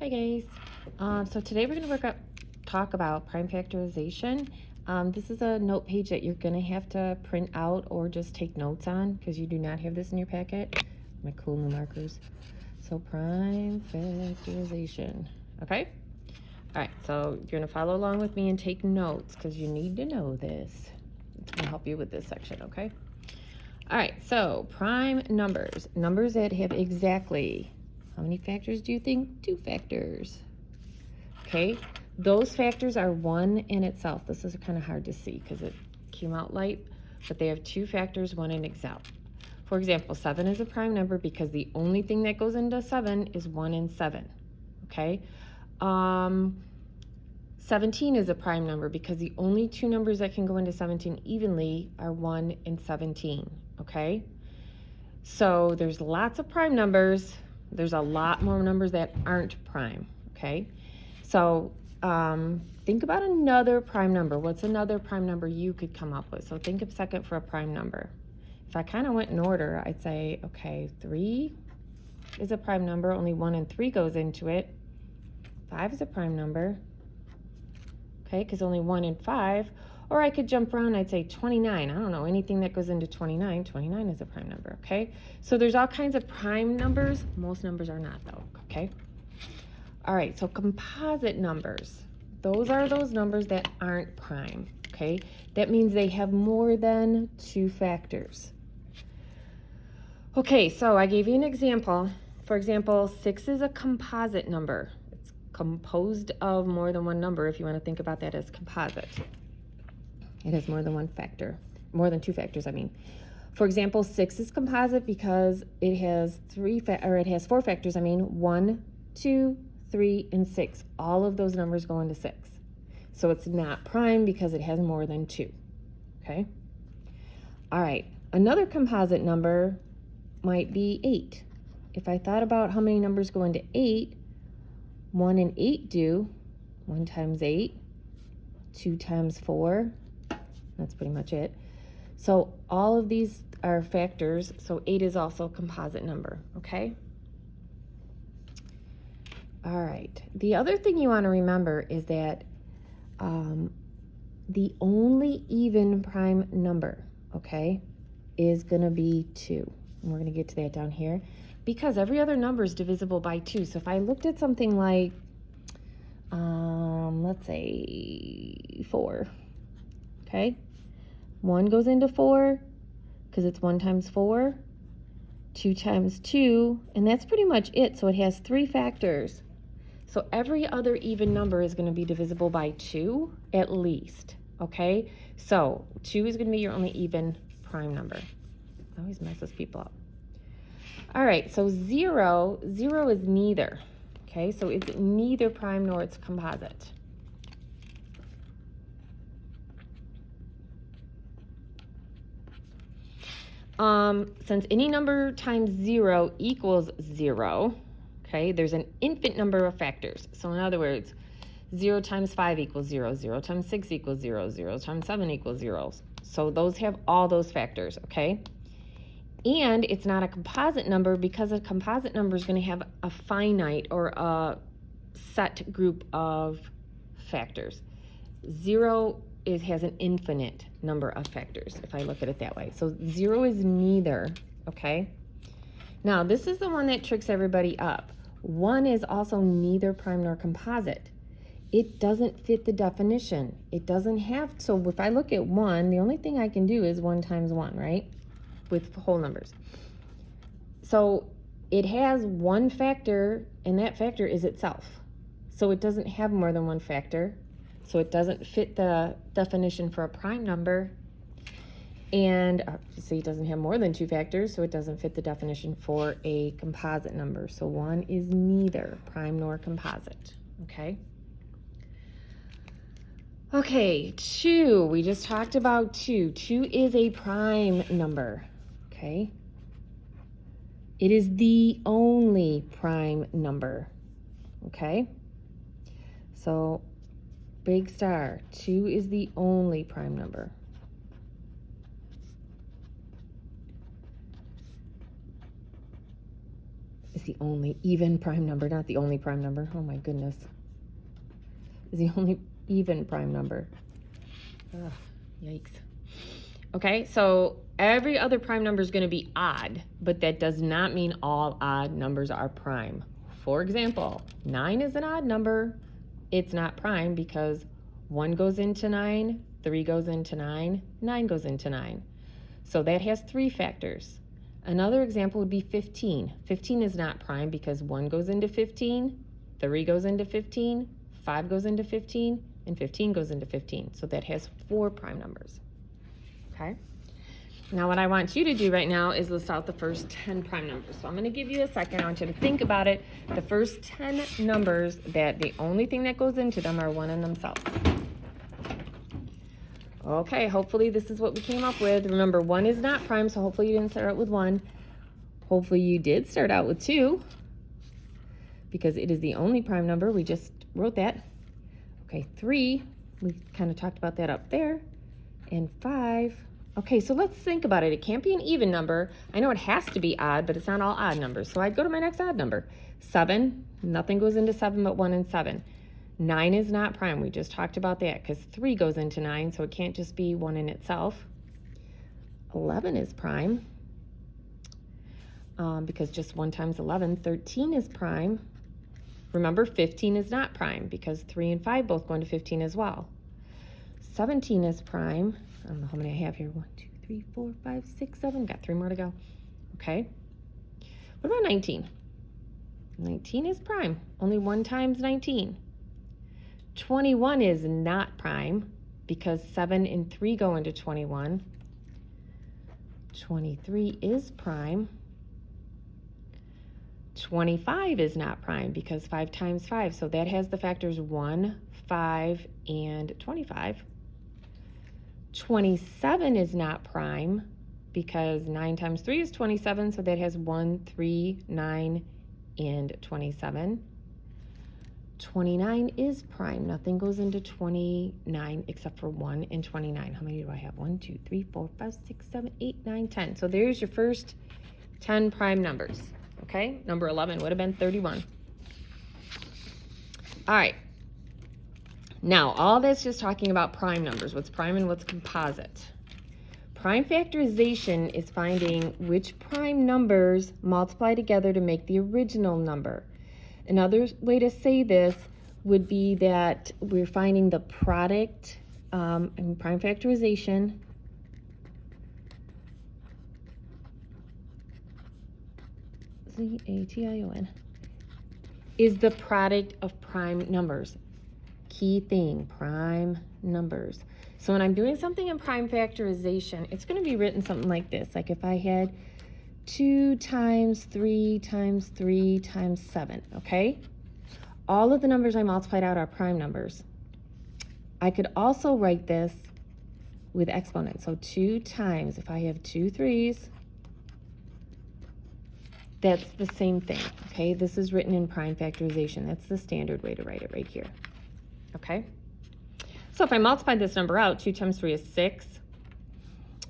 Hi guys. So today we're going to talk about prime factorization. This is a note page that you're going to have to print out or just take notes on because you do not have this in your packet. My cool new markers. So prime factorization. Okay? All right, so you're going to follow along with me and take notes because you need to know this. It's going to help you with this section, okay? All right, so prime numbers. Numbers that have exactly, how many factors do you think? 2 factors. Okay, those factors are 1 in itself. This is kind of hard to see because it came out light, but they have 2 factors, 1 in itself. For example, 7 is a prime number because the only thing that goes into 7 is 1 and 7. Okay, 17 is a prime number because the only 2 numbers that can go into 17 evenly are 1 and 17. Okay, so there's lots of prime numbers. There's a lot more numbers that aren't prime. Okay, so think about another prime number. What's another prime number you could come up with? So think a second for a prime number. If I kind of went in order, I'd say, okay, 3 is a prime number. Only 1 and 3 goes into it. 5 is a prime number. Okay, because only 1 and 5. Or I could jump around, I'd say 29. I don't know, anything that goes into 29, 29 is a prime number, okay? So there's all kinds of prime numbers. Most numbers are not, though, okay? All right, so composite numbers. Those are those numbers that aren't prime, okay? That means they have more than 2 factors. Okay, so I gave you an example. For example, 6 is a composite number. It's composed of more than one number if you want to think about that as composite. It has more than 1 factor, more than 2 factors, I mean. For example, 6 is composite because it has 4 factors, 1, 2, 3, and 6. All of those numbers go into 6. So it's not prime because it has more than 2, okay? All right, another composite number might be 8. If I thought about how many numbers go into 8, 1 and 8 do. 1 times 8, 2 times 4. That's pretty much it. So all of these are factors, so 8 is also a composite number, okay? All right, the other thing you want to remember is that the only even prime number, okay, is going to be 2. And we're going to get to that down here because every other number is divisible by 2. So if I looked at something like, let's say 4, okay? 1 goes into 4 because it's 1 times 4, 2 times 2, and that's pretty much it. So it has 3 factors. So every other even number is going to be divisible by 2 at least, okay? So 2 is going to be your only even prime number. It always messes people up. All right, so 0 is neither, okay? So it's neither prime nor it's composite. Since any number times 0 equals 0, okay, there's an infinite number of factors. So in other words, 0 times 5 equals 0, 0 times 6 equals 0, 0 times 7 equals 0. So those have all those factors, okay? And it's not a composite number because a composite number is going to have a finite or a set group of factors. 0 has an infinite number of factors, if I look at it that way. So 0 is neither, okay? Now, this is the one that tricks everybody up. 1 is also neither prime nor composite. It doesn't fit the definition. It doesn't have, so if I look at 1, the only thing I can do is 1 times 1, right? With whole numbers. So it has 1 factor, and that factor is itself. So it doesn't have more than 1 factor. So it doesn't fit the definition for a prime number. And so it doesn't have more than 2 factors, so it doesn't fit the definition for a composite number. So 1 is neither prime nor composite, okay? Okay, 2, we just talked about 2. 2 is a prime number, okay? It is the only prime number, okay? So big star, 2 is the only prime number. is the only even prime number, not the only prime number. Oh my goodness. Is the only even prime number. Ugh, yikes. Okay, so every other prime number is going to be odd, but that does not mean all odd numbers are prime. For example, 9 is an odd number. It's not prime because 1 goes into 9, 3 goes into 9, 9 goes into 9. So that has 3 factors. Another example would be 15. 15 is not prime because 1 goes into 15, 3 goes into 15, 5 goes into 15, and 15 goes into 15. So that has 4 prime numbers. Okay? Now what I want you to do right now is list out the first 10 prime numbers. So I'm going to give you a second. I want you to think about it. The first 10 numbers that the only thing that goes into them are 1 in themselves. Okay, hopefully this is what we came up with. Remember, 1 is not prime, so hopefully you didn't start out with 1. Hopefully you did start out with 2 because it is the only prime number. We just wrote that. Okay, 3, we kind of talked about that up there. And 5. Okay, so let's think about it. It can't be an even number. I know it has to be odd, but it's not all odd numbers. So I'd go to my next odd number. 7, nothing goes into 7 but 1 and 7. 9 is not prime. We just talked about that because 3 goes into 9, so it can't just be 1 in itself. 11 is prime because just 1 times 11. 13 is prime. Remember, 15 is not prime because 3 and 5 both go into 15 as well. 17 is prime. I don't know how many I have here. 1, 2, 3, 4, 5, 6, 7. Got 3 more to go. Okay. What about 19? 19 is prime. Only 1 times 19. 21 is not prime because 7 and 3 go into 21. 23 is prime. 25 is not prime because 5 times 5. So that has the factors 1, 5, and 25. 27 is not prime because 9 times 3 is 27, so that has 1, 3, 9, and 27. 29 is prime. Nothing goes into 29 except for 1 and 29. How many do I have? 1, 2, 3, 4, 5, 6, 7, 8, 9, 10. So there's your first 10 prime numbers. Okay, number 11 would have been 31. All right. Now, all that's just talking about prime numbers. What's prime and what's composite. Prime factorization is finding which prime numbers multiply together to make the original number. Another way to say this would be that we're finding the product in prime factorization Z-A-T-I-O-N is the product of prime numbers. Key thing, prime numbers. So when I'm doing something in prime factorization, it's going to be written something like this. Like if I had 2 times 3 times 3 times 7, okay? All of the numbers I multiplied out are prime numbers. I could also write this with exponents. So 2 times, if I have 2 3s, that's the same thing, okay? This is written in prime factorization. That's the standard way to write it right here, okay? So if I multiply this number out, 2 times 3 is 6.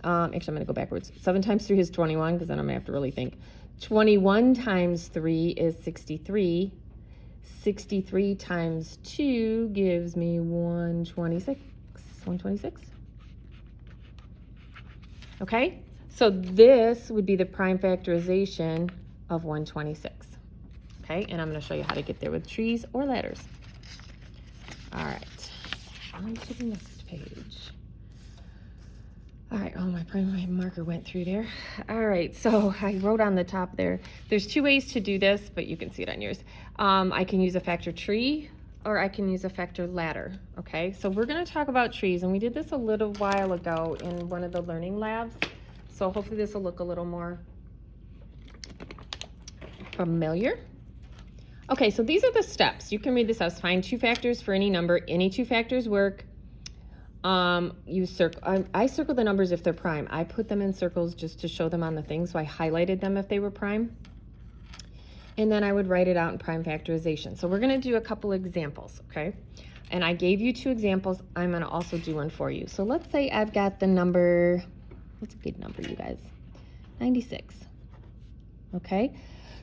Actually, I'm going to go backwards. 7 times 3 is 21, because then I'm going to have to really think. 21 times 3 is 63. 63 times 2 gives me 126. 126. Okay? So this would be the prime factorization of 126. Okay? And I'm going to show you how to get there with trees or ladders. All right. On to the next page. All right, oh, my marker went through there. All right, so I wrote on the top there. There's 2 ways to do this, but you can see it on yours. I can use a factor tree or I can use a factor ladder, okay? So we're gonna talk about trees, and we did this a little while ago in one of the learning labs. So hopefully this will look a little more familiar. Okay, so these are the steps. You can read this as find 2 factors for any number. Any 2 factors work. You circle. I circle the numbers if they're prime. I put them in circles just to show them on the thing, so I highlighted them if they were prime. And then I would write it out in prime factorization. So we're going to do a couple examples, okay? And I gave you 2 examples. I'm going to also do one for you. So let's say I've got the number, what's a good number, you guys? 96. Okay?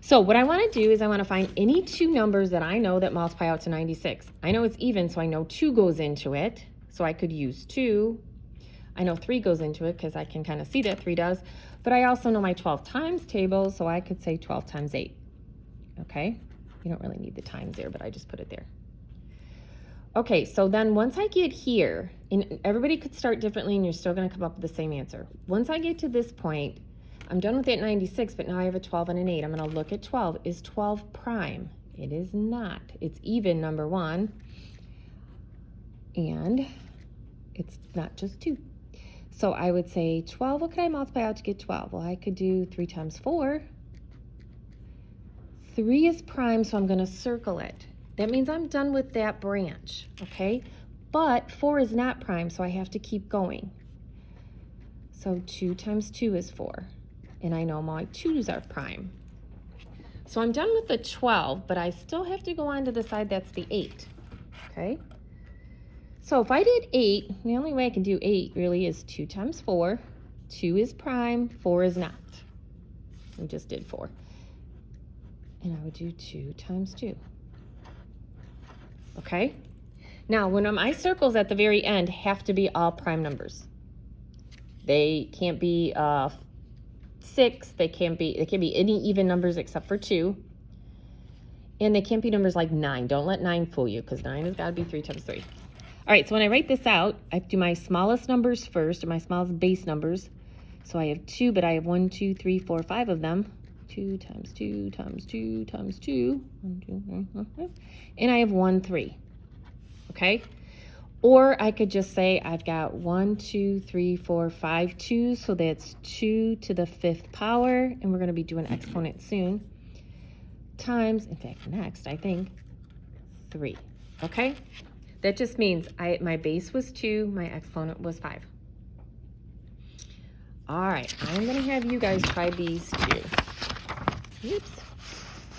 So what I want to do is I want to find any two numbers that I know that multiply out to 96. I know it's even, so I know 2 goes into it. So I could use 2. I know 3 goes into it because I can kind of see that 3 does. But I also know my 12 times table, so I could say 12 times 8. Okay? You don't really need the times there, but I just put it there. Okay, so then once I get here, and everybody could start differently and you're still going to come up with the same answer. Once I get to this point, I'm done with that 96, but now I have a 12 and an 8. I'm going to look at 12. Is 12 prime? It is not. It's even, number 1. And it's not just 2. So I would say 12, what could I multiply out to get 12? Well, I could do 3 times 4. 3 is prime, so I'm going to circle it. That means I'm done with that branch, okay? But 4 is not prime, so I have to keep going. So 2 times 2 is 4. And I know my 2's are prime. So I'm done with the 12, but I still have to go on to the side that's the 8, okay? So if I did 8, the only way I can do 8 really is 2 times 4. 2 is prime, 4 is not. We just did 4. And I would do 2 times 2. Okay? Now, when my circles at the very end have to be all prime numbers. They can't be 6. They can't be any even numbers except for 2. And they can't be numbers like 9. Don't let 9 fool you, because 9 has got to be 3 times 3. All right, so when I write this out, I do my smallest numbers first, or my smallest base numbers. So I have 2, but I have 1, 2, 3, 4, 5 of them. 2 times 2 times 2 times 2. 1, 2, 3, 4, 5. And I have 1, 3. Okay? Or I could just say I've got 1, 2, 3, 4, 5 2s. So that's 2 to the 5th power. And we're going to be doing exponent soon. Times, in fact, next, I think, 3. Okay? That just means my base was 2, my exponent was 5. All right, I'm going to have you guys try these too. Oops.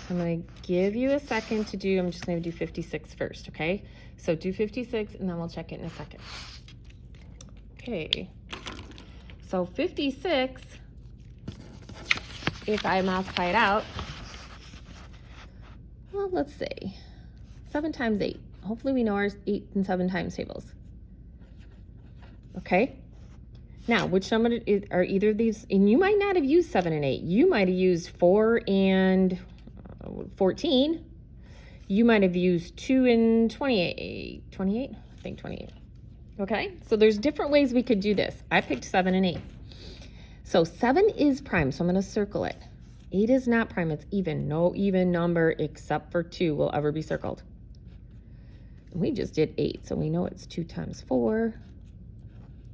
I'm going to give you a second to do, I'm just going to do 56 first, okay? So do 56 and then we'll check it in a second. Okay. So 56, if I multiply it out, well, let's see. 7 times 8. Hopefully we know our 8 and 7 times tables. Okay? Now, which number are either of these? And you might not have used 7 and 8. You might have used 4 and 14. You might have used 2 and 28. 28? I think 28. Okay? So there's different ways we could do this. I picked 7 and 8. So 7 is prime, so I'm going to circle it. 8 is not prime. It's even. No even number except for 2 will ever be circled. We just did 8, so we know it's 2 times 4.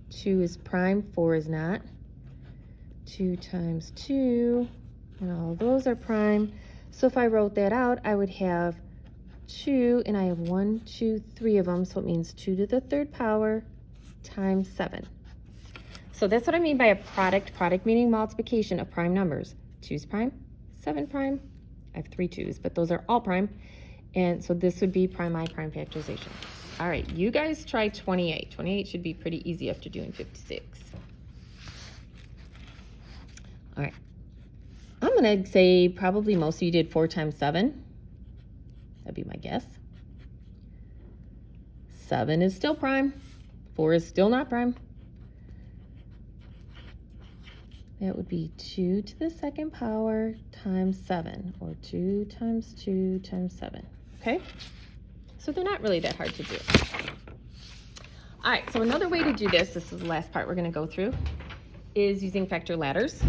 2 is prime, 4 is not. 2 times 2, and all those are prime. So if I wrote that out, I would have 2, and I have 1, 2, 3 of them, so it means 2 to the 3rd power times 7. So that's what I mean by a product. Product meaning multiplication of prime numbers. 2 is prime, 7 prime. I have 3 2's, but those are all prime. And so this would be prime factorization. All right, you guys try 28. 28 should be pretty easy after doing 56. All right. I'm going to say probably most of you did 4 times 7. That'd be my guess. 7 is still prime. 4 is still not prime. That would be 2 to the 2nd power times 7, or 2 times 2 times 7. Okay? So they're not really that hard to do. All right, so another way to do this is the last part we're going to go through, is using factor ladders.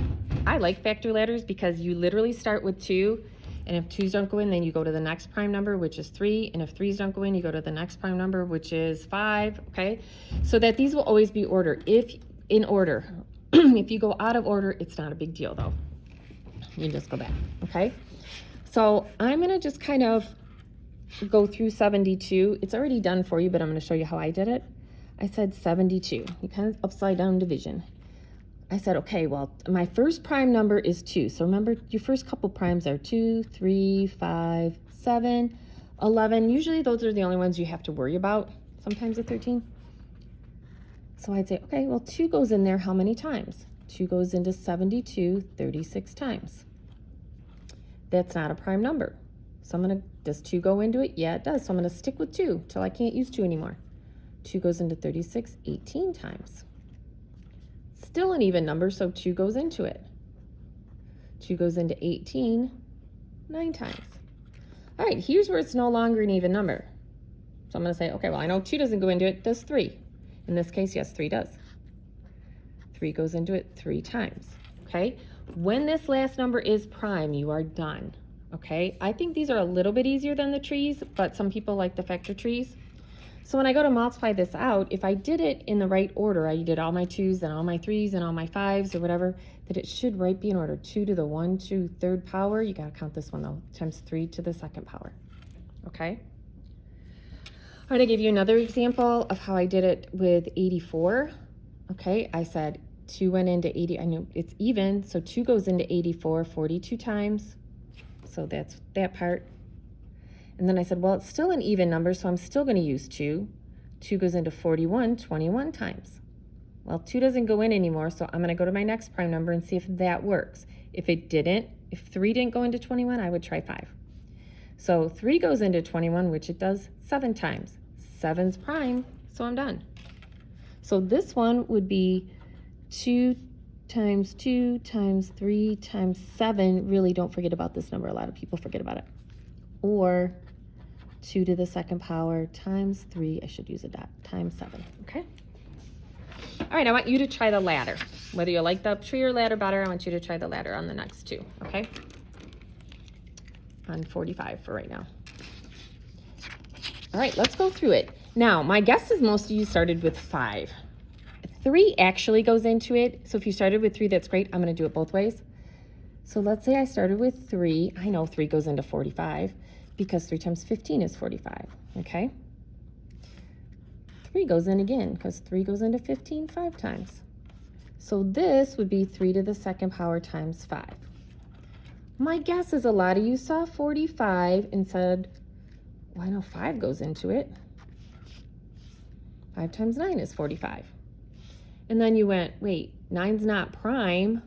I like factor ladders because you literally start with 2, and if 2's don't go in, then you go to the next prime number, which is 3, and if 3's don't go in, you go to the next prime number, which is 5, okay? So that these will always be in order. If you go out of order, it's not a big deal, though. You just go back, okay? So I'm going to just kind of go through 72. It's already done for you, but I'm going to show you how I did it. I said 72. You kind of upside down division. I said, okay, well, my first prime number is 2. So remember, your first couple primes are 2, 3, 5, 7, 11. Usually those are the only ones you have to worry about. Sometimes a 13. So I'd say, okay, well, 2 goes in there how many times? 2 goes into 72 36 times. That's not a prime number. So I'm going to, does 2 go into it? Yeah, it does. So I'm going to stick with 2 till I can't use 2 anymore. 2 goes into 36 18 times. Still an even number, so 2 goes into it. 2 goes into 18 9 times. All right, here's where it's no longer an even number. So I'm going to say, okay, well, I know 2 doesn't go into it. Does 3? In this case, yes, 3 does. 3 goes into it 3 times, okay? When this last number is prime, you are done, okay? I think these are a little bit easier than the trees, but some people like the factor trees. So when I go to multiply this out, if I did it in the right order, I did all my 2's and all my 3's and all my 5's or whatever, that it should right be in order. 2 to the 1 2 third power, you gotta count this one though, times 3 to the second power, okay? All right, I gave you another example of how I did it with 84, okay? I said 2 went into 80, I knew it's even, so 2 goes into 84 42 times, so that's that part. And then I said, well, it's still an even number, so I'm still going to use 2. 2 goes into 41 21 times. Well, 2 doesn't go in anymore, so I'm going to go to my next prime number and see if that works. If it didn't, if 3 didn't go into 21, I would try 5. So 3 goes into 21, which it does 7 times. 7's prime, so I'm done. So this one would be 2 times 2 times 3 times 7. Really, don't forget about this number. A lot of people forget about it. Or 2 to the second power times 3, I should use a dot, times 7, okay? All right, I want you to try the ladder. Whether you like the tree or ladder better, I want you to try the ladder on the next two, okay? On 45 for right now. All right, let's go through it. Now, my guess is most of you started with 5. 3 actually goes into it, so if you started with 3, that's great. I'm gonna do it both ways. So let's say I started with 3. I know 3 goes into 45 because 3 times 15 is 45, okay? 3 goes in again because 3 goes into 15 5 times. So this would be 3 to the second power times 5. My guess is a lot of you saw 45 and said, well, I know 5 goes into it. 5 times 9 is 45. And then you went, wait, 9's not prime.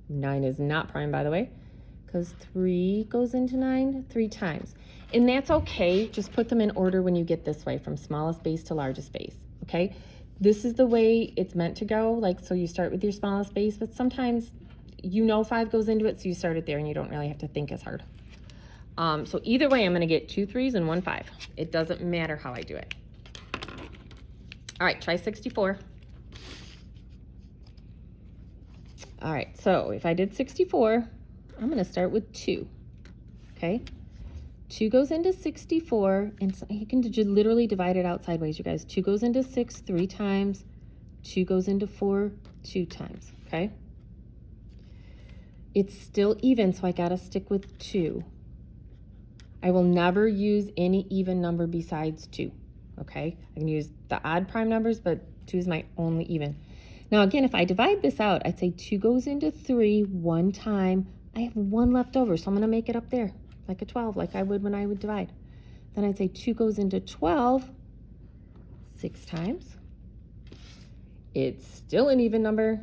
9 is not prime, by the way, because 3 goes into 9 3 times. And that's okay. Just put them in order when you get this way, from smallest base to largest base, okay? This is the way it's meant to go. Like, so you start with your smallest base, but sometimes you know 5 goes into it, so you start it there and you don't really have to think as hard. So either way, I'm going to get 2 3s and 1 5. It doesn't matter how I do it. All right, try 64. All right, so if I did 64, I'm going to start with 2, okay? 2 goes into 64, and so you can literally divide it out sideways, you guys. 2 goes into 6 3 times. 2 goes into 4 2 times, okay? It's still even, so I got to stick with 2. I will never use any even number besides 2, okay? I can use the odd prime numbers, but 2 is my only even. Now, again, if I divide this out, I'd say 2 goes into 3 1 time. I have 1 left over, so I'm going to make it up there, like a 12, like I would when I would divide. Then I'd say 2 goes into 12 6 times. It's still an even number.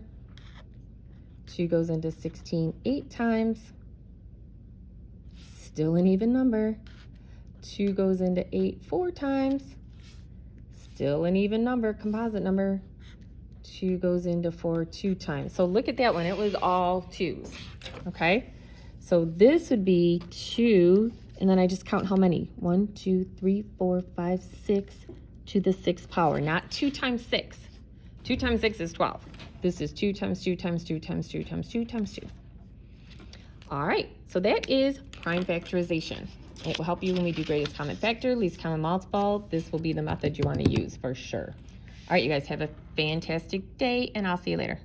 2 goes into 16 8 times. Still an even number. 2 goes into 8 4 times. Still an even number, composite number. 2 goes into 4 2 times. So look at that one. It was all 2s, okay? So this would be 2, and then I just count how many. 1 2 3 4 5 6 to the 6th power, not 2 times 6. 2 times 6 is 12. This is 2 times 2 times 2 times 2 times 2 times 2. All right, so that is prime factorization. It will help you when we do greatest common factor, least common multiple. This will be the method you want to use for sure. All right, you guys have a fantastic day, and I'll see you later.